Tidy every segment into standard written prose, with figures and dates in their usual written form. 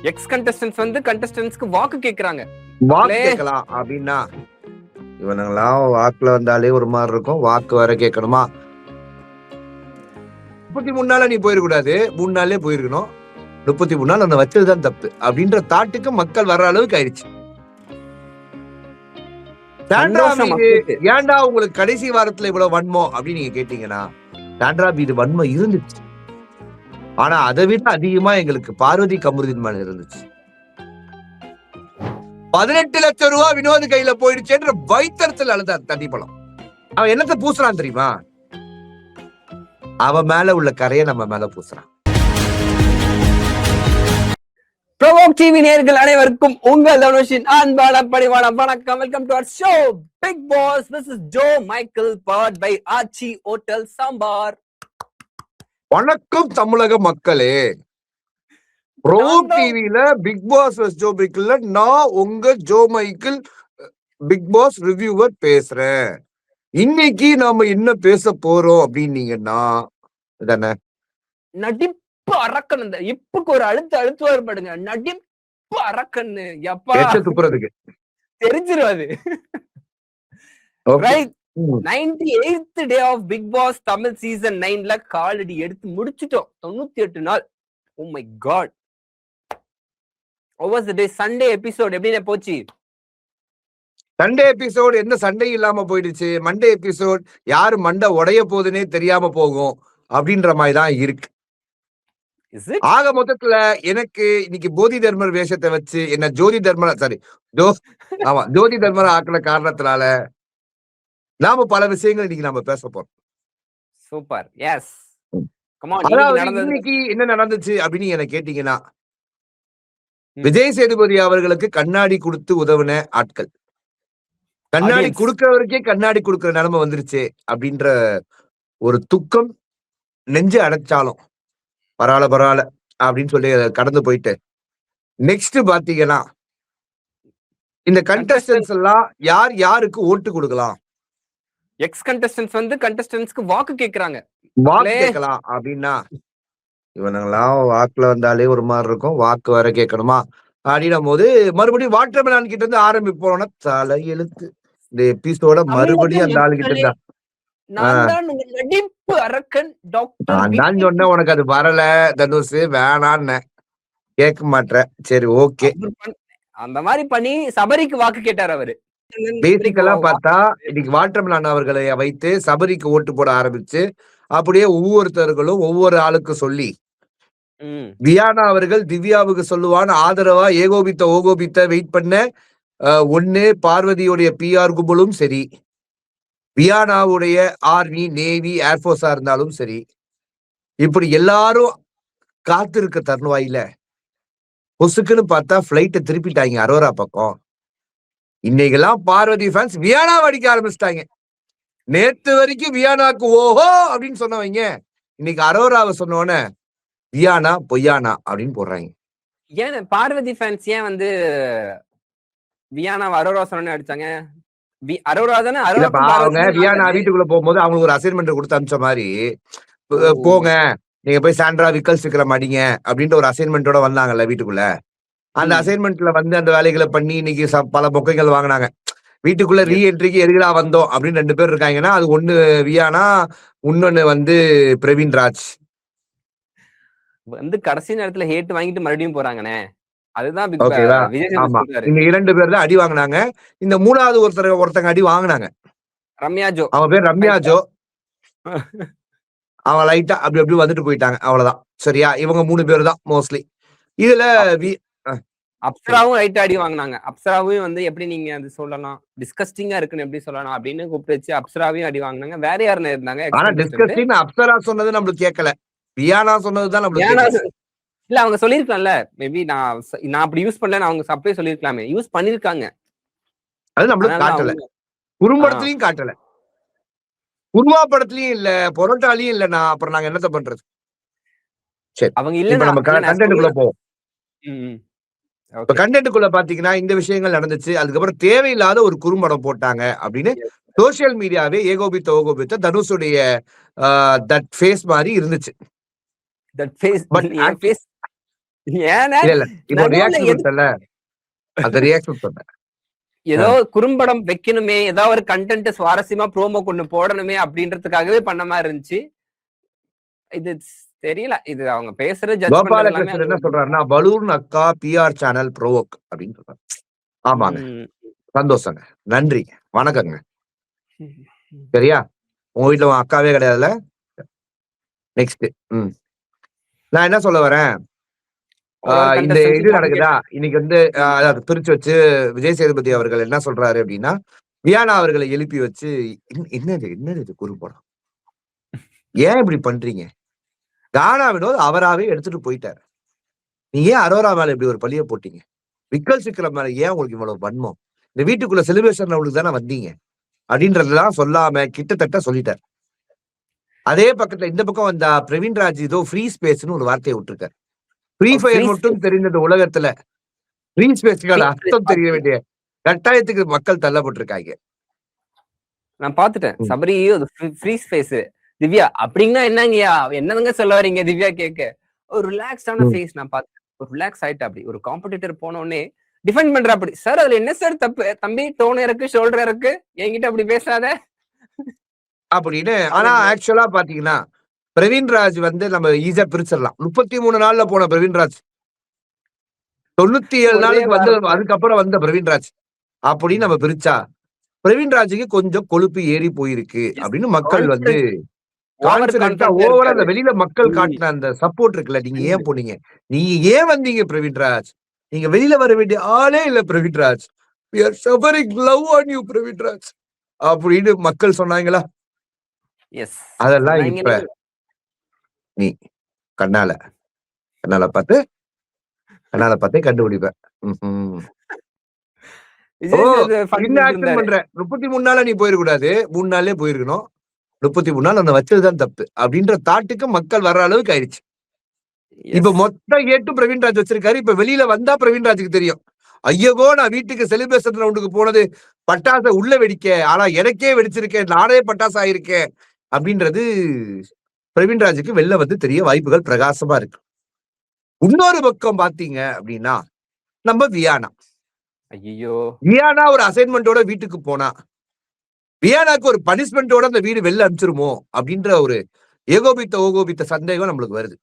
X contestants வந்து கண்டஸ்டன்ஸ்க்கு வாக்கு கேக்குறாங்க. வாக்கு கேட்கலாம் அப்படின்னா இவனுங்களாம் வாக்குல வந்தாலே ஒரு மாதிரி இருக்கும். வாக்கு வர கேட்கணுமா? 33 நாளா நீ போயிருக்கூடாது, 3 நாள்லயே போயிருக்கணும். 33 நாள் அந்த வச்சதுதான் தப்பு அப்படின்ற தாட்டுக்கு மக்கள் வர்ற அளவுக்கு ஆயிடுச்சு. ஏன்டா உங்களுக்கு கடைசி வாரத்துல இவ்வளவு வன்மம் அப்படின்னு நீங்க கேட்டீங்கன்னா, சாண்ட்ரா மீது வன்மம் இருந்துச்சு. ஆனா அதை விட அதிகமா எங்களுக்கு பார்வதி கமருதீன் மேல இருந்துச்சு. 18 லட்சம் ரூபாய் வினோத் கையில போயிடுச்சுன்ற வைத்தறிச்சல் அழுத தண்ணிப்பழம். அவன் என்னத்தை பூசுறான் தெரியுமா? அவன் மேல உள்ள கரையை நம்ம மேல பூசுறான். ப்ரோவோக் டிவி நேயர்கள் அனைவருக்கும் உங்கள் தனுஷின் அன்பான பணிவான வணக்கம். Welcome to our show Bigg Boss. This is Joe Michael powered by Aachi hotel sambar. வணக்கம் தமிழக மக்களே. ப்ரோவோக் டிவில பிக் பாஸ் ஜோ மைக்கேல்ல நான் உங்க Joe Michael Bigg Boss reviewer பேசுறேன். இன்னைக்கு நாம என்ன பேச போறோம் அப்படின்னீங்கன்னா நடிப்பு அரக்கன். இந்த இப்புக்கு ஒரு அழுத்துவார் பாடுங்க. நடிப்பு அரக்கன்னு எப்பா துப்புறதுக்கு தெரிஞ்சிருவாது. 98th day of Bigg Boss Tamil season 9ல காலடி எடுத்து முடிச்சிட்டோம். 98 நாள். Oh my God. Over the day. Sunday episode எப்படி போச்சு? சண்டே எபிசோட் எந்த சண்டையும் இல்லாம போயிடுச்சு. மண்டே எபிசோட் யாரு மண்டை உடைய போகுதுன்னே தெரியாம போகும் அப்படின்ற மாதிரிதான் இருக்கு. ஆக மொத்தத்துல எனக்கு இன்னைக்கு போதி தர்மர் வேஷத்தை வச்சு என்ன ஜோதி தர்மர் ஆக்கின காரணத்தினால நாம பல விஷயங்கள் இன்னைக்கு நாம பேச போறோம். சூப்பர். எஸ். இன்னைக்கு என்ன நடந்துச்சு அப்படின்னு என்ன கேட்டீங்கன்னா, விஜய் சேதுபதி அவர்களுக்கு கண்ணாடி கொடுத்து உதவின ஆட்கள், கண்ணாடி கொடுக்கிறவருக்கே கண்ணாடி கொடுக்கிற நிலைமை வந்துருச்சு அப்படின்ற ஒரு துக்கம் நெஞ்சு அடைச்சாலும் பரவாயில்ல அப்படின்னு சொல்லி கடந்து போயிட்டு, நெக்ஸ்ட் பாத்தீங்கன்னா இந்த கண்டஸ்டன்ஸ் எல்லாம் யார் யாருக்கு ஓட்டு கொடுக்கலாம்? எக்ஸ் கண்டஸ்டன்ஸ் வந்து கண்டஸ்டன்ஸ்க்கு வாக்கு கேக்குறாங்க. வாக்கு கேட்கலாம் அப்படின்னா இவனுங்களாம் வாக்குல வந்தாலே ஒரு மாதிரி இருக்கும். வாக்கு வர கேட்கணுமா அப்படின்னும் போது மறுபடியும் வாட்டர்மெலான் கிட்ட இருந்து ஆரம்பிப்போம்னா தலை எழுத்து. இந்த எபிசோட மறுபடியும் அந்த ஆளுகிட்ட இருந்தா நடிப்பு அரக்கன் டாக்டர் நான் சொன்னேன் உனக்கு அது வரல தனுஷ் வேணான்னு கேட்க மாட்டேன். சரி ஓகே. அந்த மாதிரி பண்ணி சபரிக்கு வாக்கு கேட்டார் அவரு. பேசிக்கலா பார்த்தா இன்னைக்கு வாட்டர்மெலான் அவர்களை வைத்து சபரிக்கு ஓட்டு போட ஆரம்பிச்சு அப்படியே ஒவ்வொருத்தர்களும் ஒவ்வொரு ஆளுக்கு சொல்லி வியானா அவர்கள் திவ்யாவுக்கு சொல்லுவான்னு ஆதரவா ஓகோபித்த வெயிட் பண்ண ஒண்ணு பார்வதியுடைய PR கும்பலும் சரி, வியானாவுடைய ஆர்மி நேவி ஏர்போர்ஸா இருந்தாலும் சரி, இப்படி எல்லாரும் காத்திருக்க தருவாயில பொசுக்குன்னு பார்த்தா பிளைட்டை திருப்பிட்டாங்க அரோரா பக்கம். இன்னைக்கெல்லாம் பார்வதி ஃபேன்ஸ் வியானாவை அடிக்க ஆரம்பிச்சிட்டாங்க. நேத்து வரைக்கும் வியானாக்கு ஓஹோ அப்படின்னு சொன்னவங்க இன்னைக்கு அரோராவை சொன்னோன்னே வியானா பொய்யானா அப்படின்னு போடுறாங்க. ஏன் பார்வதி ஃபேன்ஸ் ஏன் வந்து வியானா அரோரா சொன்ன அடிச்சாங்க? அரோரா தானே. அவங்க வியானா வீட்டுக்குள்ள போகும்போது அவங்களுக்கு ஒரு அசைன்மெண்ட் கொடுத்து அனுப்பிச்ச மாதிரி, போங்க நீங்க போய் சாண்ட்ரா விக்கல்ஸ் விக்ரம் அடிங்க அப்படின்ற ஒரு அசைன்மெண்டோட வந்தாங்கல்ல வீட்டுக்குள்ள. அந்த அசைன்மெண்ட்ல வந்து அந்த வேலைகளை பண்ணி இன்னைக்கு பல பொக்கைகள் வாங்கினாங்க. வீட்டுக்குள்ள ரீஎன்ட்ரிக்கு எதுக்குடா வந்தோம் அப்படின்னு 2 பேர் இருக்காங்கன்னா அது ஒண்ணு வியானா, இன்னொன்னு வந்து பிரவீன் ராஜ். வந்து கடைசி நேரத்துல ஹேட் வாங்கிட்டு மறுபடியும் போறாங்கண்ணே. அதுதான் இந்த 2 பேர் தான் அடி வாங்கினாங்க. இந்த 3வது ஒருத்தங்க அடி வாங்கினாங்க. ரம்யாஜோ. அவன் பேர் ரம்யாஜோ. அவன் லைட்டா அப்படி வந்துட்டு போயிட்டாங்க. அவ்வளவுதான். சரியா? இவங்க 3 பேர் தான் மோஸ்ட்லி. இதுல அப்சராவும் லைட்டா அடி வாங்கினாங்க. அப்சராவையும் வந்து எப்படி நீங்க அது சொல்லலாம், டிஸ்கஸ்டிங்கா இருக்குன்னு எப்படி சொல்லலாம் அப்படின்னு கூப்பிட்டு வச்சு அப்சராவையும் அடி வாங்கினாங்க. வேற யாருன்னு இருந்தாங்க? ஆனா டிஸ்கஸ்டிங் அப்சரா சொன்னது நம்மளுக்கு கேட்கல. வியானா சொன்னதுதான் நம்மளுக்கு. இல்ல அவங்க சொல்லிருக்கலாம்ல. மேபி நான் அப்படி யூஸ் பண்ணல, அவங்க அப்படியே சொல்லிருக்கலாமே. யூஸ் பண்ணிருக்காங்க. அது நம்மளுக்கு காட்டல. குறும்படத்துலயும் காட்டல, உருவா படத்துலயும் இல்ல, பொரோட்டாலையும் இல்ல. அப்புறம் நாங்க என்னத்த பண்றது? சரி, அவங்க இல்ல. நம்ம கண்டென்ட்குள்ள போவோம். இப்ப கண்டென்ட்குள்ள பாத்தீங்கன்னா இந்த விஷயங்கள் நடந்துச்சு. அதுக்கப்புறம் தேவையில்லாத ஒரு குறும்படம் போட்டாங்க அப்படின்னு சோசியல் மீடியாவே ஓகோபித்த தனுஷுடைய தட் ஃபேஸ் மாதிரி இருந்துச்சு. ஏன்னா இல்ல இப்போ நடுவுல ரியாக்ஷன் கொடுத்தல அந்த ரியாக்ஷன் சொன்னேன். ஏதோ குறும்படம் வைக்கணுமே, ஏதாவது ஒரு கண்டென்ட் சுவாரஸ்யமா ப்ரோமோ கொண்டு போடணுமே அப்படின்றதுக்காகவே பண்ண மாதிரி இருந்துச்சு. இது தெரியல. இது அவங்க பேசுற ஜட்ஜ் பண்றது எல்லாமே கோபாலகிருஷ்ணன் என்ன சொல்றாருன்னா, பலூன் அக்கா பிஆர் சேனல் ப்ரோவோக் அப்படின்னு சொல்றாரு. ஆமாங்க, சந்தோஷங்க, நன்றிங்க, வணக்கங்க. சரியா, உங்க வீட்டுல உன் அக்காவே கிடையாதுல்ல. நெக்ஸ்ட் நான் என்ன சொல்ல வரேன், இந்த இது நடக்குதா இன்னைக்கு வந்து பிரிச்சு வச்சு விஜய் சேதுபதி அவர்கள் என்ன சொல்றாரு அப்படின்னா, வியானா அவர்களை எழுப்பி வச்சு என்னது இது குறும்படம், ஏன் இப்படி பண்றீங்க, கானா வினோத் அவராவே எடுத்துட்டு போயிட்டாரு, நீங்க ஏன் அரோரா மேல இப்படி ஒரு பழிய போட்டீங்க, விக்கல் சிக்கரம் மேல ஏன் உங்களுக்கு இவ்வளவு வன்மம், இந்த வீட்டுக்குள்ள செலிபிரேஷன் அவளுக்கு தானே வந்தீங்க அப்படின்றதெல்லாம் சொல்லாம கிட்டத்தட்ட சொல்லிட்டார். அதே பக்கத்துல இந்த பக்கம் வந்த பிரவீன்ராஜ் ஏதோ ஃப்ரீ ஸ்பேஸ்னு ஒரு வார்த்தையை விட்டுருக்காரு. ஃப்ரீ ஃபயர் மட்டும் தெரிந்தது உலகத்துல, ஃப்ரீ ஸ்பேஸ்க்கான அர்த்தம் தெரிய வேண்டிய கட்டாயத்துக்கு மக்கள் தள்ளப்பட்டிருக்காங்க. நான் பாத்துட்டேன் சபரி ஃப்ரீ ஸ்பேஸ். திவ்யா அப்படின்னா என்னங்கயா, என்னங்க சொல்ல வரீங்க திவ்யா கேட்க. ஒரு ரிலாக்ஸ்டான ஃபேஸ் நான் பார்த்தேன். ஒரு ரிலாக்ஸ் ஆயிட்டு அப்படி ஒரு காம்படிட்டர் போன உடனே டிஃபெண்ட் பண்ற அப்படி. சார் அதுல என்ன சார் தப்பு, தம்பி டோன் இருக்கு ஷோல்டர் இருக்கு, என்கிட்ட அப்படி பேசாத அப்படின்னு. ஆனா ஆக்சுவலா பாத்தீங்கன்னா பிரவீன்ராஜ் வந்து நம்ம ஈஸியா பிரிச்சிடலாம். 33 நாள்ல போன பிரவீன்ராஜ் 97 நாளுக்கு வந்து அதுக்கப்புறம் வந்த பிரவீன்ராஜ் அப்படின்னு நம்ம பிரிச்சா, பிரவீன்ராஜுக்கு கொஞ்சம் கொழுப்பு ஏறி போயிருக்கு அப்படின்னு மக்கள் வந்து ஓவரா அந்த வெளியில மக்கள் காட்டின அந்த சப்போர்ட் இருக்குல்ல. நீங்க ஏன் போனீங்க, நீங்க ஏன் வந்தீங்க பிரவீன்ராஜ், நீங்க வெளியில வர வேண்டிய ஆளே இல்ல Praveenraj, we are suffering love on you Praveenraj அப்படின்னு மக்கள் சொன்னாங்களா. அதெல்லாம் இப்ப நீ கண்ணால பார்த்தே கண்டுபிடிப்ப. என்ன ஆக்ஷன் பண்ற, 33 நாளா நீ போயிருக்கூடாது, 3 நாள்லயே போயிருக்கணும், 33 நாள் அந்த வச்சதுதான் தப்பு அப்படின்ற தாட்டுக்கு மக்கள் வர்ற அளவுக்கு ஆயிடுச்சு. இப்ப மொத்த ஏட்டு பிரவீன்ராஜ் வச்சிருக்காரு. இப்ப வெளியில வந்தா பிரவீன்ராஜுக்கு தெரியும், ஐயோ நான் வீட்டுக்கு செலிபிரேஷன் ரவுண்டுக்கு போனது பட்டாசை உள்ள வெடிக்க, ஆனா எனக்கே வெடிச்சிருக்கேன், நானே பட்டாசு ஆயிருக்கேன் அப்படின்றது பிரவீன்ராஜுக்கு வெளில வந்து தெரிய வாய்ப்புகள் பிரகாசமா இருக்கு. இன்னொரு பக்கம் பாத்தீங்க அப்படின்னா நம்ம வியானா ஒரு அசைன்மெண்டோட வீட்டுக்கு போனா வியானாக்கு ஒரு பனிஷ்மெண்டோட அந்த வீடு வெளில அனுப்பிச்சிருமோ அப்படின்ற ஒரு ஓகோபித்த சந்தேகம் நம்மளுக்கு வருது.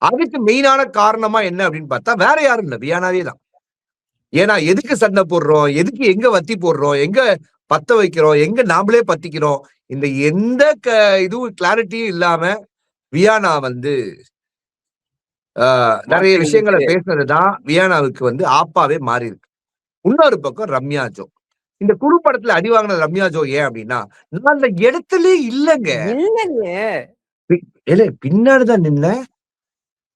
அதுக்கு மெயினான காரணமா என்ன அப்படின்னு பார்த்தா வேற யாரும் இல்ல, வியானாவே தான். ஏன்னா எதுக்கு சண்டை போடுறோம், எதுக்கு எங்க வத்தி போடுறோம், எங்க பத்த வைக்கிறோம், எங்க நாமளே பத்திக்கிறோம், இந்த எந்த இதுவும் கிளாரிட்டியும் இல்லாம வியானா வந்து நிறைய விஷயங்களை பேசுனதுதான் வியானாவுக்கு வந்து ஆப்பாவே மாறி இருக்கு. இன்னொரு பக்கம் ரம்யா ஜோ, இந்த குழு படத்துல அடி வாங்கின ரம்யா ஜோ ஏன் அப்படின்னா, நான் அந்த இடத்துல இல்லங்க, பின்னாடிதான் நின்ன,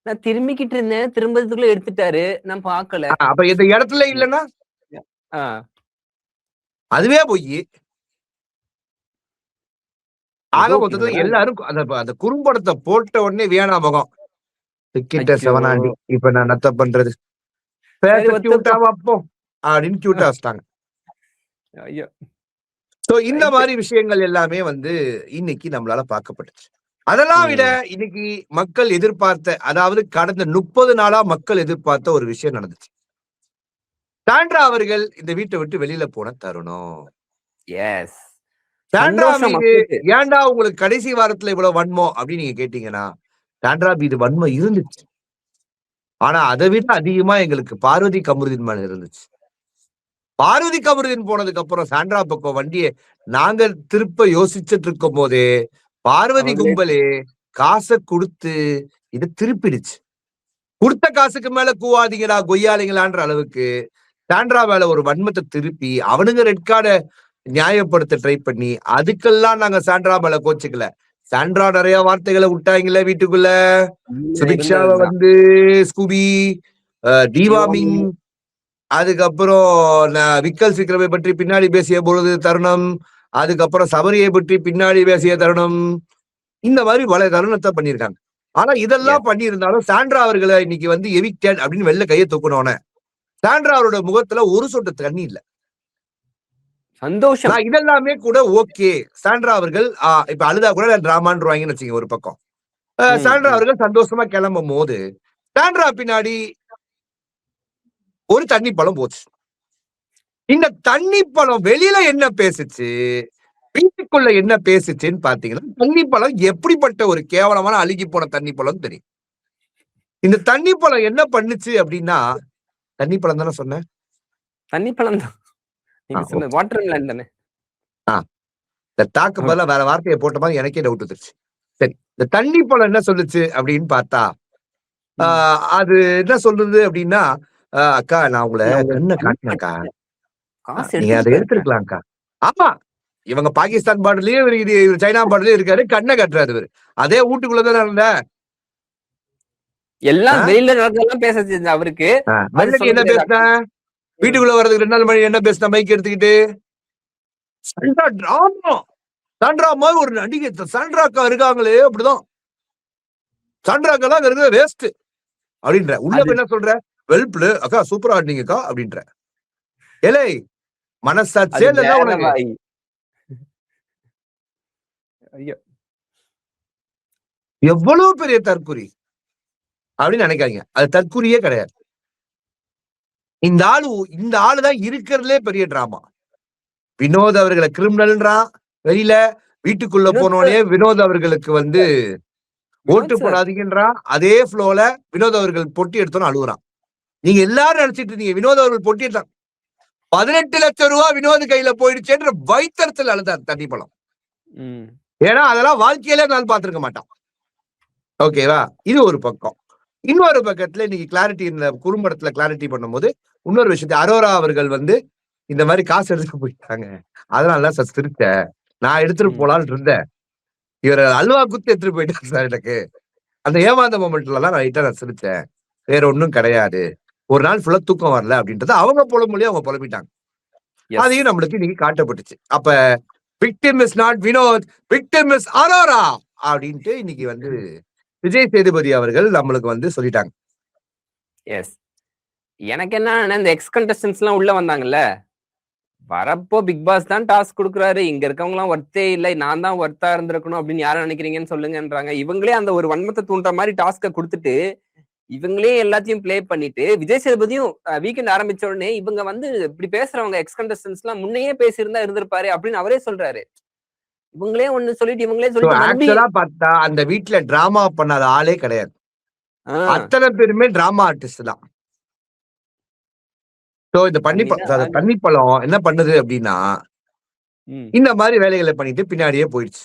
நான் திரும்பிக்கிட்டு இருந்தேன், திரும்பதுக்குள்ள எடுத்துட்டாரு, நான் பாக்கல. அப்ப இந்த இடத்துல இல்லன்னா அதுவே போய் ஆக மொத்தத்துல எல்லாரும் அந்த குறும்படத்தை போட்ட உடனே வியானா முகம் செவனாண்டி, இப்ப நான் நத்த பண்றது வைப்போம் அப்படின்னு கியூட்டா வச்சிட்டாங்க. இந்த மாதிரி விஷயங்கள் எல்லாமே வந்து இன்னைக்கு நம்மளால பார்க்கப்பட்டுச்சு. அதெல்லாம் விட இன்னைக்கு மக்கள் எதிர்பார்த்த, அதாவது கடந்த 30 நாளா மக்கள் எதிர்பார்த்த ஒரு விஷயம் நடந்துச்சு. சாண்ட்ரா அவர்கள் இந்த வீட்டை விட்டு வெளியில போன தருணம். சாண்ட்ரா மீது ஏன்டா உங்களுக்கு கடைசி வாரத்துல இவ்வளவு வன்மம் அப்படின்னு நீங்க கேட்டீங்கன்னா, சாண்ட்ரா மீது வன்மம் இருந்துச்சு, ஆனா அதை விட அதிகமா எங்களுக்கு பார்வதி கமருதீன் மேல இருந்துச்சு. பார்வதி கமருதீன் போனதுக்கு அப்புறம் சாண்ட்ரா பக்கம் வண்டியை நாங்க திருப்ப யோசிச்சுட்டு இருக்கும் போதே பார்வதி கும்பலே காசை கொடுத்து இதை திருப்பிடுச்சு. கொடுத்த காசுக்கு மேல கூவாதீங்களா கொய்யாளிங்களான்ற அளவுக்கு சாண்ட்ரா மேல ஒரு வன்மத்தை திருப்பி அவனுங்க ரெட் கார்டை நியாயப்படுத்த ட்ரை பண்ணி, அதுக்கெல்லாம் நாங்க சாண்ட்ரா மேல கோச்சுக்கல. சாண்ட்ரா நிறைய வார்த்தைகளை விட்டாங்கல்ல வீட்டுக்குள்ள, சுபிக்ஷாவை வந்து ஸ்கூபி டிவாமிங், அதுக்கப்புறம் விக்கல் சிக்ரமை பற்றி பின்னாடி பேசிய பொழுது தருணம், அதுக்கப்புறம் சபரியை பற்றி பின்னாடி பேசிய தருணம், இந்த மாதிரி பல தருணத்தை பண்ணியிருக்காங்க. ஆனா இதெல்லாம் பண்ணியிருந்தாலும் சாண்ட்ரா அவர்களை இன்னைக்கு வந்து எவிக்டட் அப்படின்னு வெளில கையை தூக்கணும்னு சாண்ட்ரா அவரோட முகத்துல ஒரு சொட்டு தண்ணி இல்ல. சந்தோஷம் இதெல்லாமே கூட ஓகே. சாண்ட்ரா அவர்கள் இப்ப அழுதா கூட டிராமான்னு வச்சுங்க ஒரு பக்கம். சாண்ட்ரா அவர்கள் சந்தோஷமா கிளம்பும் போது சாண்ட்ரா பின்னாடி ஒரு தண்ணி பழம் போச்சு. இந்த தண்ணி பழம் வெளியில என்ன பேசுச்சு, வீட்டுக்குள்ள என்ன பேசுச்சுன்னு பாத்தீங்கன்னா, தண்ணி பழம் எப்படிப்பட்ட ஒரு கேவலமான அழுகி போன தண்ணி பழம் தெரியும். இந்த தண்ணி பழம் என்ன பண்ணுச்சு அப்படின்னா, தண்ணி பழம் தானே சொன்னேன்? தண்ணி பழம் தான். நீங்க சொன்னது வாட்டர்மெலன் தானே? இந்த தாக்கு பதிலா வேற வார்த்தையை போட்ட மாதிரி எனக்கே டவுட் வந்துருச்சு. சரி, இந்த தண்ணி பழம் என்ன சொல்லுச்சு அப்படின்னு பார்த்தா, அது என்ன சொல்லுது அப்படின்னா, அக்கா நான் உங்களை கண்ணை காட்டினேன்க்கா, நீங்க அதை எடுத்துருக்கலாம்க்கா. ஆமா, இவங்க பாகிஸ்தான் பார்டர்லயும் இவர் சைனா பார்டர்லயும் இருக்காரு, கண்ணை கட்டுறாரு இவரு. அதே வீட்டுக்குள்ளதானே இருந்த எல்லாம் வெளியில நடந்தெல்லாம் பேச அவருக்கு. என்ன பேசின, வீட்டுக்குள்ள வர்றதுக்கு 2 நாள் மணி என்ன பேசின மைக் எடுத்துக்கிட்டு, சாண்ட்ரா மாதிரி ஒரு நடிகை சாண்ட்ராக்கா இருக்காங்களே, அப்படிதான் சாண்ட்ராக்கெல்லாம் அங்க இருக்கிற வேஸ்ட் அப்படின்ற. உள்ள என்ன சொல்ற, வெல் பிளே அக்கா சூப்பரா ஆடினீங்கக்கா அப்படின்ற. ஏலே மனசாட்சியே இல்ல உனக்கு. எவ்வளவு பெரிய தற்குறி அப்படின்னு நினைக்காதீங்க, அது தற்குறியே கிடையாது. இந்த ஆளுதான் இருக்கிறதுலே பெரிய டிராமா. வினோத் அவர்களை கிரிமினல்ன்றான் வெளியில, வீட்டுக்குள்ள போனோடனே வினோத் அவர்களுக்கு ஓட்டு போடாதீங்கன்றான். அதே ஃப்ளோல வினோத் அவர்கள் பொட்டி எடுத்தோன்னு அழுகுறான். நீங்க எல்லாரும் நினைச்சிட்டு இருந்தீங்க வினோத் அவர்கள் பொட்டி எடுத்தாங்க, 18 லட்சம் ரூபாய் வினோத் கையில போயிடுச்சுன்ற வைத்தறிச்சல் அழுதார் தண்ணி பழம். ஏன்னா அதெல்லாம் வாழ்க்கையில நான் பார்த்திருக்க மாட்டான். ஓகேவா, இது ஒரு பக்கம். இன்னொரு பக்கத்துல இன்னைக்கு கிளாரிட்டி, இந்த குறும்படத்துல கிளாரிட்டி பண்ணும்போது இன்னொரு விஷயத்த, அரோரா அவர்கள் இந்த மாதிரி காசு எடுத்துட்டு போயிட்டாங்க, அதனாலதான் சார் சிரிச்சேன், நான் எடுத்துட்டு போலான்னு இருந்தேன், இவர் அல்வா குத்து எடுத்துட்டு போயிட்டாரு சார், எனக்கு அந்த ஏமாந்த மொமெண்ட்ல நான் சிரிச்சேன், வேற ஒன்னும் கிடையாது, ஒரு நாள் ஃபுல்லா தூக்கம் வரல அப்படின்றது அவங்க புலமொழியா அவங்க புலம்பிட்டாங்க. அதையும் நம்மளுக்கு இன்னைக்கு காட்டப்பட்டுச்சு. அப்ப victim is not Vinod, victim is Aurora அப்படின்ட்டு இன்னைக்கு விஜய் சேதுபதி அவர்கள் நம்மளுக்கு சொல்லிட்டாங்க. எஸ், எனக்கு என்ன, இந்த எக்ஸ் கண்டஸ்டன்ஸ் எல்லாம் உள்ள வந்தாங்கல்ல, வரப்போ பிக் பாஸ் தான் டாஸ்க் கொடுக்குறாரு, இங்க இருக்கவங்க எல்லாம் ஒர்த்தே இல்லை, நான் தான் ஒர்த்தா இருந்திருக்கணும் அப்படின்னு யாரும் நினைக்கிறீங்கன்னு சொல்லுங்கன்றாங்க. இவங்களே அந்த ஒரு வன்மத்தை தூண்டுற மாதிரி டாஸ்க கொடுத்துட்டு இவங்களே எல்லாத்தையும் பிளே பண்ணிட்டு, விஜய் சேதுபதியும் வீக்கெண்ட் ஆரம்பிச்ச உடனே இவங்க இப்படி பேசுறவங்க எக்ஸ் கண்டஸ்டன்ஸ் எல்லாம் முன்னையே பேசியிருந்தா இருந்திருப்பாரு அப்படின்னு அவரே சொல்றாரு. இவங்களே ஒண்ணு சொல்லிட்டு இவங்களே சொல்லிட்டு பார்த்தா அந்த வீட்டுல டிராமா பண்ணாத ஆளே கிடையாது. அத்தனை பேருமே டிராமா ஆர்டிஸ்ட் தான். இந்த தண்ணி பழம் என்ன பண்ணுது அப்படின்னா, இந்த மாதிரி வேலைகளை பண்ணிட்டு பின்னாடியே போயிடுச்சு.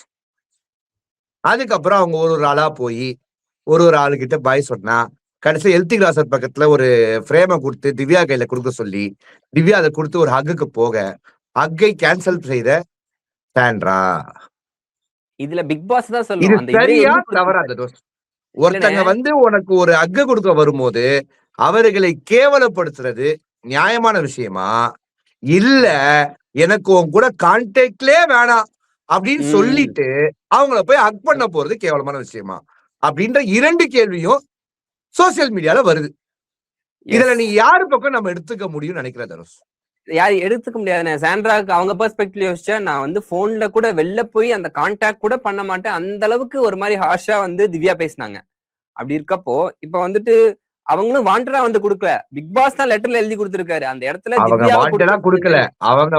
அதுக்கப்புறம் அவங்க ஒரு ஆளா போய் ஒரு ஆளுகிட்ட பாய் சொன்னா, கடைசி ஹெல்த்தி கிளாஸர் பக்கத்துல ஒரு ஃப்ரேமை கொடுத்து திவ்யா கையில கொடுக்க சொல்லி, திவ்யா அதை கொடுத்து ஒரு ஹக்குக்கு போக, ஹக்கை கேன்சல் செய்த சாண்ட்ரா. இதுல பிக் பாஸ் தான் சொல்லுவாங்க, இது சரியா தவறாத தோஸ். ஒருத்தங்க உனக்கு ஒரு ஹக்கு கொடுக்க வரும்போது அவர்களை கேவலப்படுத்துறது நியாயமான விஷயமா, இல்ல எனக்கு உன் கூட கான்டாக்ட்லயே வேணாம் அப்படின்னு சொல்லிட்டு அவங்கள போய் ஹக் பண்ண போறது கேவலமான விஷயமா அப்படின்ற 2 கேள்வியும் சோசியல் மீடியால வருது. இதுல நீ யாரு பக்கம் நம்ம எடுத்துக்க முடியும்னு நினைக்கிற தனுஷ்? யாரும் எடுத்துக்க முடியாது. சாண்ட்ராக்கு அவங்க பெர்ஸ்பெக்டிவ் யோசிச்சா, நான் போன்ல கூட வெளில போய் அந்த கான்டாக்ட் கூட பண்ண மாட்டேன், அந்த அளவுக்கு ஒரு மாதிரி ஹார்ஷா திவ்யா பேசினாங்க. அப்படி இருக்கப்போ இப்ப அவங்களும் வாண்டடா கொடுக்கல, பிக் பாஸ் தான் லெட்டர்ல எழுதி கொடுத்திருக்காரு. அந்த இடத்துல வாண்டடா கொடுக்கல, அவங்க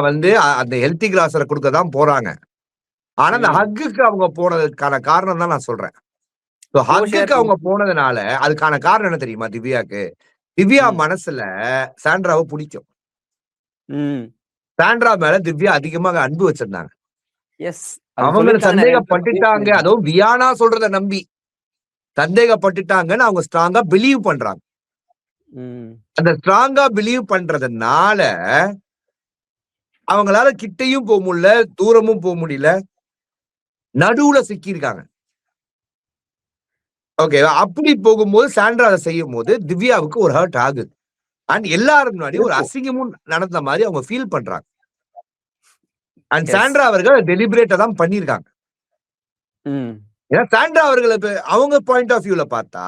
அந்த ஹெல்த்தி கிளாஸரை கொடுக்கதான் போறாங்க. ஆனா அந்த ஹக்குக்கு அவங்க போனதுக்கான காரணம் தான் நான் சொல்றேன். ஹக்குக்கு அவங்க போனதுனால அதுக்கான காரணம் என்ன தெரியுமா? திவ்யா மனசுல சாண்ட்ராவை பிடிக்கும். சாண்ட்ரா மேல திவ்யா அதிகமாக அன்பு வச்சிருந்தாங்க. அவங்க சந்தேகப்பட்டுட்டாங்க, அதுவும் வியானா சொல்றத நம்பி சந்தேகப்பட்டுட்டாங்கன்னு அவங்க ஸ்ட்ராங்கா பிலீவ் பண்றாங்க. அந்த ஸ்ட்ராங்கா பிலீவ் பண்றதுனால அவங்களால கிட்டையும் போக முடியல, தூரமும் போக முடியல, நடுவுல சிக்கியிருக்காங்க. ஓகேவா? அப்படி போகும்போது சாண்ட்ரா அதை செய்யும் போது திவ்யாவுக்கு ஒரு ஹர்ட் ஆகுது. அண்ட் எல்லாரும் முன்னாடி ஒரு அசிங்கமும் நடந்த மாதிரி அவங்க ஃபீல் பண்றாங்க. அண்ட் சாண்ட்ரா அவர்கள் டெலிபரேட்டா தான் பண்ணிருக்காங்க. ஏன்னா சாண்ட்ரா அவர்களை அவங்க பாயிண்ட் ஆஃப் வியூல பார்த்தா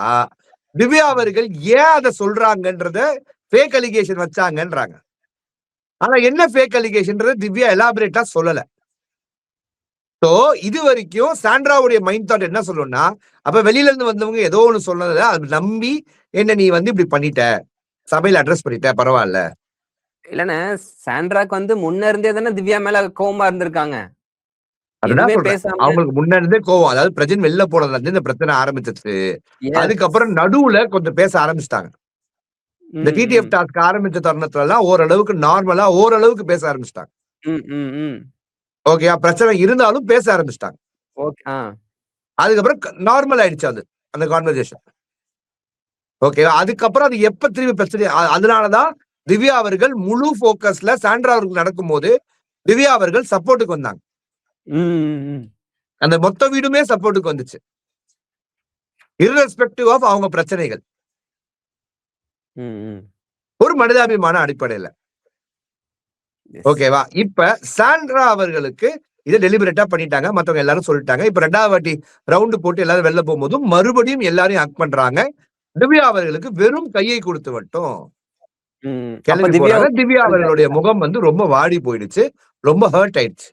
திவ்யா அவர்கள் ஏன் அதை சொல்றாங்கன்றத ஃபேக் அலிகேஷன் வச்சாங்கன்றாங்க. ஆனா என்ன ஃபேக் அலிகேஷன்ன்றத திவ்யா எலாபரேட்டா சொல்லல. சோ இது வரைக்கும் சாண்ட்ராவுடைய மைண்ட் தாட் என்ன சொல்லணும்னா, அப்ப வெளியில இருந்து வந்தவங்க ஏதோ ஒண்ணு சொன்னதை அது நம்பி என்ன நீ இப்படி பண்ணிட்ட, சபையில அட்ரஸ் பண்ணிட்டேன் பரவாயில்ல. இல்லண்ணே சாண்ட்ராக்கு வந்து முன்ன இருந்தே தானே திவ்யா மேல கோவமா இருந்திருக்காங்க. அதுதான் எதுவுமே சொல்றேன். பேசாம அவங்களுக்கு முன்ன இருந்தே கோவம். அதாவது பிரஜன் வெளில போனதுல இருந்து இந்த பிரச்சனை ஆரம்பிச்சிருச்சு. அதுக்கப்புறம் நடுவுல கொஞ்சம் பேச ஆரம்பிச்சிட்டாங்க. இந்த டிடிஎஃப் டாஸ்க் ஆரம்பிச்ச தருணத்துல எல்லாம் ஓரளவுக்கு நார்மலா ஓரளவுக்கு பேச ஆரம்பிச்சிட்டாங்க. ஓகேயா? பிரச்சனை இருந்தாலும் பேச ஆரம்பிச்சிட்டாங்க. அதுக்கப்புறம் நார்மல் ஆயிடுச்சு அது அந்த கான்வர்சேஷன். ஓகேவா? அதுக்கப்புறம் அது எப்ப திரும்பி பிரச்சனை அதனாலதான் திவ்யா அவர்கள் முழு போக்கஸ்ல சாண்ட்ரா அவர்கள் நடக்கும்போது திவ்யா அவர்கள் சப்போர்ட்டுக்கு வந்தாங்க. அந்த மொத்த வீடுமே சப்போர்ட்டுக்கு வந்துச்சு. இர்ரெஸ்பெக்டிவ் ஆஃப் அவங்க பிரச்சனைகள். ஒரு மனிதாபிமான அடிப்படையில. ஓகேவா? இப்ப சாண்ட்ரா அவர்களுக்கு இதை டெலிபரேட்டா பண்ணிட்டாங்க. மத்தவங்க எல்லாரும் சொல்லிட்டாங்க. இப்ப 2வது வாட்டி ரவுண்டு போட்டு எல்லாரும் வெளில போகும்போதும் மறுபடியும் எல்லாரையும் ஹக் பண்றாங்க. திவ்யா அவர்களுக்கு வெறும் கையை கொடுத்து மட்டும் கிளம்பி போறாங்க. திவ்யா அவர்களுடைய முகம் வந்து ரொம்ப வாடி போயிடுச்சு. ரொம்ப ஹர்ட் ஆயிடுச்சு.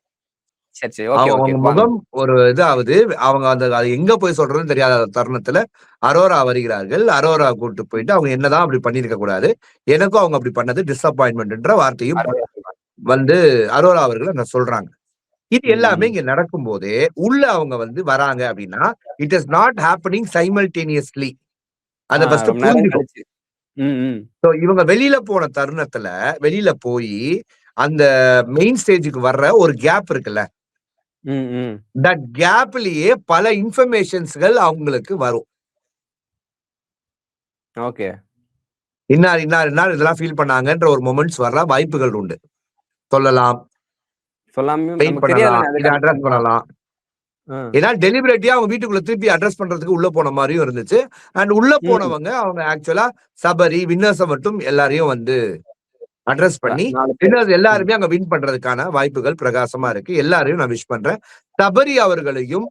அவங்க முகம் ஒரு இதாவது அவங்க அது எங்க போய் சொல்றதுன்னு தெரியாத தருணத்துல அரோரா வருகிறார்கள். அரோரா கூட்டு போயிட்டு அவங்க என்னதான் அப்படி பண்ணிருக்க கூடாது, எனக்கும் அவங்க அப்படி பண்ணது டிசப்பாயின்மெண்ட்ன்ற வார்த்தையும் வந்து அரோரா அவர்கள் அங்க சொல்றாங்க. இது எல்லாமே இங்க நடக்கும் போதே உள்ள அவங்க வந்து வராங்க அப்படின்னா it is not happening simultaneously. அத ஃபர்ஸ்ட் புரிஞ்சுக்கும். இவங்க வெளியில போன தருணத்துல வெளியில போய் அந்த மெயின் ஸ்டேஜுக்கு வர்ற ஒரு கேப் இருக்குல்ல, தட் கேப்லயே பல இன்ஃபர்மேஷன்ஸ்கள் அவங்களுக்கு வரும். ஓகே, இன்னார் இதெல்லாம் ஃபீல் பண்ணாங்கன்ற ஒரு மொமெண்ட்ஸ் வர வாய்ப்புகள் உண்டு. சொல்லலாம், இதை அட்ரஸ் பண்ணலாம். ஏன்னா டெலிபரேட்டியா அவங்க வீட்டுக்குள்ள திருப்பி அட்ரஸ் பண்றதுக்கு உள்ள போன மாதிரியும் இருந்துச்சு. அண்ட் உள்ள போனவங்க அவங்க ஆக்சுவலா சபரி வின்னர்ஸை மட்டும் எல்லாரையும் வந்து அட்ரஸ் பண்ணி வின்னர்ஸ் எல்லாருமே அங்க வின் பண்றதுக்கான வாய்ப்புகள் பிரகாசமா இருக்கு. எல்லாரையும் நான் விஷ் பண்றேன். சபரி அவர்களையும்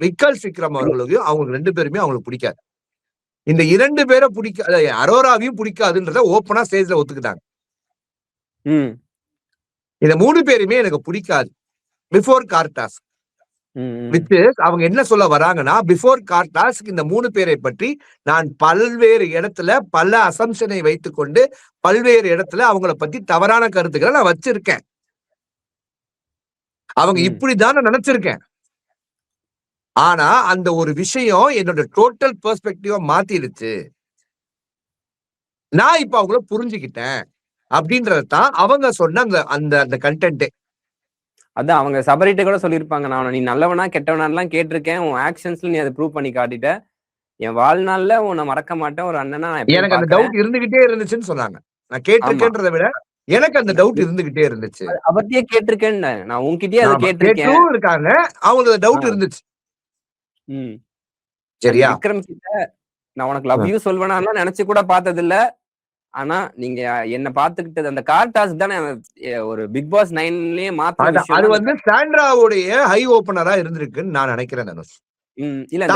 விக்கல் விக்ரம் அவர்களையும் அவங்க 2 பேருமே அவங்களுக்கு பிடிக்காது. இந்த 2 பேரை பிடிக்காது, அரோராவையும் பிடிக்காதுன்றத ஓப்பனா ஸ்டேஜ்ல ஒத்துக்கிட்டாங்க. இந்த 3 பேருமே எனக்கு பிடிக்காது பிஃபோர் கார்டாஸ். வித் அவங்க என்ன சொல்ல வராங்கன்னா பிஃபோர் கார்டாஸ்க் இந்த 3 பேரை பற்றி நான் பல்வேறு இடத்துல பல அசம்ஷனை வைத்துக்கொண்டு பல்வேறு இடத்துல அவங்கள பத்தி தவறான கருத்துக்களை நான் வச்சிருக்கேன். அவங்க இப்படிதான் நினைச்சிருக்கேன். ஆனா அந்த ஒரு விஷயம் என்னோட டோட்டல் பெர்ஸ்பெக்டிவா மாத்திடுச்சு. நான் இப்ப அவங்கள புரிஞ்சுக்கிட்டேன் அப்படின்றதான் அவங்க சொன்ன அந்த அந்த கண்டென்ட்டே. அதான் அவங்க சபரிட்ட கூட சொல்லியிருப்பாங்க, நான் நீ நல்லவனா கெட்டவனான்லாம் கேட்டிருக்கேன், உன் ஆக்ஷன்ஸ்ல நீ அதை ப்ரூவ் பண்ணி காட்டிட்ட, என் வாழ்நாள்ல உன்னை மறக்க மாட்டேன், ஒரு அண்ணனா எனக்கு அந்த டவுட் இருந்துகிட்டே இருந்துச்சுன்னு சொன்னாங்க. நான் கேட்டிருக்கேன்றதை விட எனக்கு அந்த டவுட் இருந்துகிட்டே இருந்துச்சு. அவர்கிட்டயே கேட்டிருக்கேன்னு நான் உன்கிட்டயே அதை கேட்டிருக்கேன் இருக்காங்க. அவங்களுக்கு டவுட் இருந்துச்சு. சரியா? விக்ரம் கிட்ட நான் உனக்கு லவ் யூ சொல்வேனான்லாம் நினைச்சு கூட பார்த்தது இல்ல. ஆனா நீங்க என்ன பாத்துக்கிட்டது அந்த கார் டாஸ்க் தானே ஒரு பிக் பாஸ் 9லயே மாத்த. அது வந்து சாண்ட்ராவுடைய ஹை ஓபனரா இருந்திருக்குன்னு நான் நினைக்கிறேன் தனுஷ். இல்ல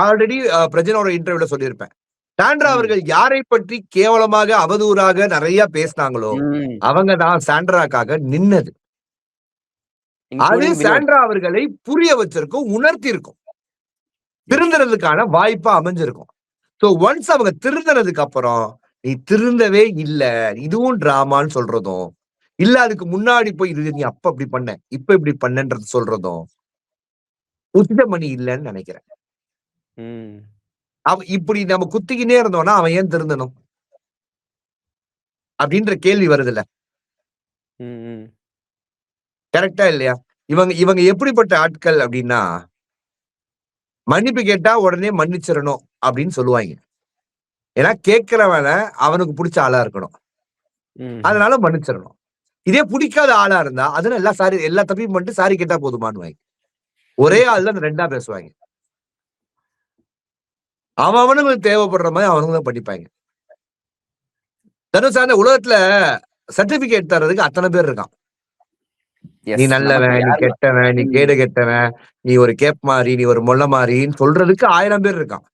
ஆல்ரெடி பிரஜனோட இன்டர்வியூல சொல்லியிருப்பேன். சாண்ட்ரா அவர்கள் யாரை பற்றி கேவலமாக அவதூறாக நிறைய பேசினாங்களோ அவங்க தான் சாண்ட்ராக்காக நின்னது. அது சாண்ட்ரா அவர்களை புரிய வச்சிருக்கும், உணர்த்தி இருக்கும், திருந்துறதுக்கான வாய்ப்பா அமைஞ்சிருக்கும். சோ ஒன்ஸ் அவங்க திருந்தனதுக்கு அப்புறம் நீ திருந்தவே இல்ல, இதுவும் டிராமான்னு சொல்றதும் இல்ல, அதுக்கு முன்னாடி போய் இது நீ அப்ப இப்படி பண்ண இப்ப இப்படி பண்ணன்றது சொல்றதும் உச்சிதமணி இல்லைன்னு நினைக்கிறேன். இப்படி நம்ம குத்திக்கினே இருந்தோம்னா அவன் ஏன் திருந்தணும் அப்படின்ற கேள்வி வருதுல்ல. கரெக்டா இல்லையா? இவங்க எப்படிப்பட்ட ஆட்கள் அப்படின்னா மன்னிப்பு கேட்டா உடனே மன்னிச்சிடணும் அப்படின்னு சொல்லுவாங்க. ஏன்னா கேட்கிறவன அவனுக்கு பிடிச்ச ஆளா இருக்கணும், அதனால மன்னிச்சிடணும். இதே பிடிக்காத ஆளா இருந்தா அதனால எல்லா தப்பையும் பண்ணிட்டு சாரி கேட்டா போதுமான்னு ஒரே ஆள் தான் 2ஆ பேசுவாங்க. அவனுக்கு தேவைப்படுற மாதிரி அவனுங்க படிப்பாங்க. தனுஷ் அந்த உலகத்துல சர்டிபிகேட் தர்றதுக்கு அத்தனை பேர் இருக்கான். நீ நல்லவன், நீ கெட்டவன், நீ கேடு கெட்டவன், நீ ஒரு கேப் மாறி, நீ ஒரு மொல்ல மாறின்னு சொல்றதுக்கு 1000 பேர் இருக்கான்.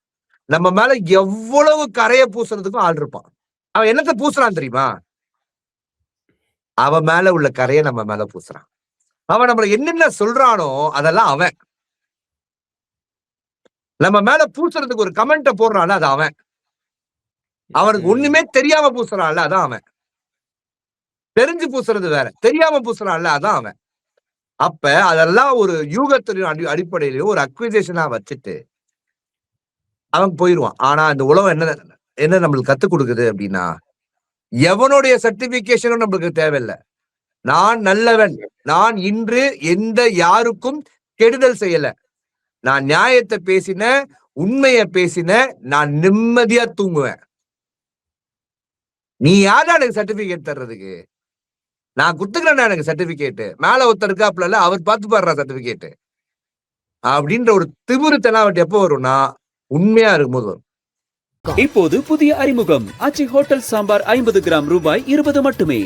நம்ம மேல எவ்வளவு கரைய பூசுறதுக்கும் ஆள் இருப்பான். அவன் என்னத்தை பூசுறான் தெரியுமா? அவன் மேல உள்ள கரையை நம்ம மேல பூசுறான். அவன் நம்மள என்னென்ன சொல்றானோ அதெல்லாம் அவன். நம்ம மேல பூசுறதுக்கு ஒரு கமெண்ட போடுறான், அது அவன். அவனுக்கு ஒண்ணுமே தெரியாம பூசுறான்ல, அதான் அவன். தெரிஞ்சு பூசுறது வேற, தெரியாம பூசுறான்ல, அதான் அவன். அப்ப அதெல்லாம் ஒரு யூகத்தின் அடிப்படையிலயும் ஒரு அக்விசேஷனா வச்சுட்டு அவன் போயிருவான். ஆனா இந்த உலகம் என்ன நம்மளுக்கு கத்துக் கொடுக்குது அப்படின்னா, எவனுடைய சர்டிபிகேஷனும் நம்மளுக்கு தேவையில்லை. நான் நல்லவன், நான் இன்று எந்த யாருக்கும் கெடுதல் செய்யல, நான் நியாயத்தை பேசின, உண்மைய பேசின, நான் நிம்மதியா தூங்குவேன். நீ யாரா எனக்கு சர்டிபிகேட் தர்றதுக்கு? நான் குடுத்துக்கிறேன் எனக்கு சர்டிபிகேட். மேல ஒருத்தர் இருக்காப்ல, அவர் பார்த்து பாடுறா சர்டிபிகேட் அப்படின்ற ஒரு திமிருத்தெல்லாம் அவன் எப்போ வரும்னா உண்மையா இருக்கும்போது வரும். இப்போது புதிய அறிமுகம் ஆச்சி ஹோட்டல் சாம்பார் 50 கிராம் ரூபாய் 20 மட்டுமே.